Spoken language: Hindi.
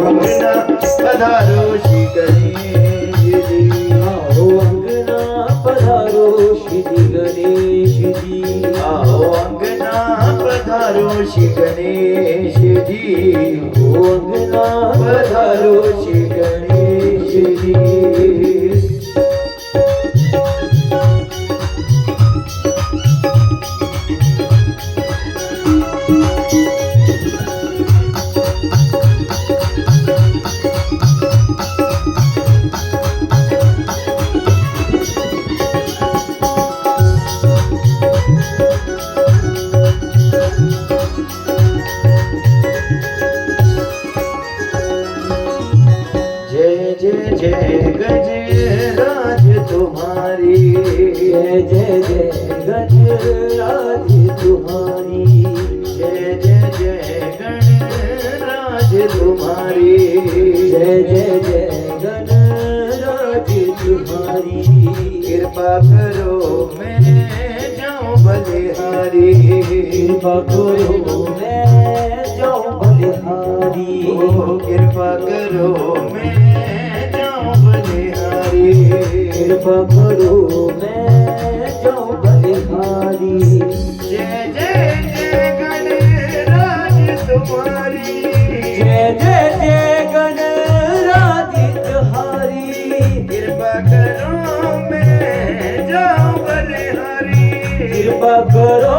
अंगना पधारो श्री गणेश जी। आओ अंगना पधारो श्री गणेश जी। आओ अंगना पधारो श्री गणेश जी। आओ अंगना पधारो श्री गणेश जी। जय गजराज तुम्हारी। जय जय जय गजराज तुम्हारी। जय जय जय गणराज तुम्हारी। जय जय जय गणराज तुम्हारी। कृपा करो मैं जाऊं बलिहारी। कृपा करो मैं जाऊं बलिहारी। कृपा करो मैं जाऊं बलिहारी। कृपा करो मैं जाऊं बलिहारी। जय जय जय गणराज तुम्हारी। जय जय जय गणराज तुम्हारी। कृपा करो मैं जाऊं बलिहारी। कृपा करो